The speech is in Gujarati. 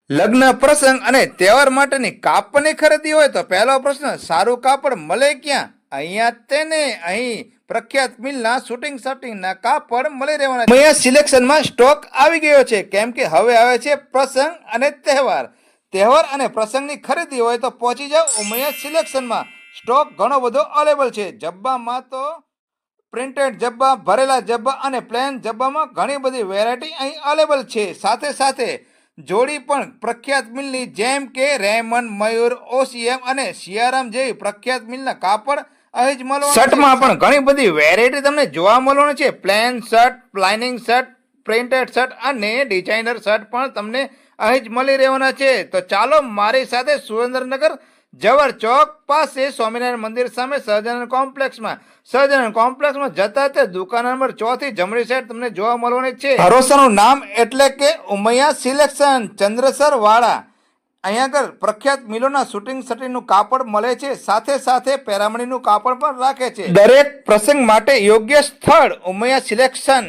લગ્ન પ્રસંગ અને તહેવાર માટેની કાપડની ખરીદી હોય તો પહેલો પ્રશ્ન, સારું કાપડ મળે ક્યાં? અહીંયા તેને અહીં પ્રખ્યાત મિલના શૂટિંગના કાપડ મળી રહેવાના છે. અહીંયા સિલેક્શનમાં સ્ટોક આવી ગયો છે, કેમ કે હવે આવે છે પ્રસંગ અને તહેવાર અને પ્રસંગની ખરીદી હોય તો પહોંચી જાઓ ઉમૈયા સિલેક્શનમાં. સ્ટોક ઘણો બધો અવેલેબલ છે. જબ્બામાં તો પ્રિન્ટેડ જબ્બા, ભરેલા જબ્બા અને પ્લેન જબ્બામાં ઘણી બધી વેરાયટી અહીં અવેલેબલ છે. સાથે સાથે જોડી પણ પ્રખ્યાત મિલની જેમ કે રેમન્ડ, મયુર, ઓસીએમ અને સિયારામ જેવી પ્રખ્યાત મિલના કાપડ અહીં જ મળવાના. શર્ટમાં પણ ઘણી બધી વેરાયટી તમને જોવા મળવાની છે. Plane shirt, lining shirt, printed shirt અને ડિઝાઇનર શર્ટ પણ તમને અહીં જ મળી રહેવાના છે. તો ચાલો મારી સાથે સુરેન્દ્રનગર જવર ચોક પાસે સ્વામિનારાયણ મંદિર સામે સહજાનંદ કોમ્પ્લેક્સમાં જતા તે દુકાન નંબર 4 થી જમણી સાઈડ તમને જોવા મળવાની છે. ભરોસાનું નામ એટલે કે ઉમૈયા સિલેક્શન, ચંદ્રસર વાળા. અહીંયા આગળ પ્રખ્યાત મિલોના શૂટિંગનું કાપડ મળે છે. સાથે સાથે પેરામણીનું કાપડ પણ રાખે છે. દરેક પ્રસંગ માટે યોગ્ય સ્થળ ઉમૈયા સિલેક્શન.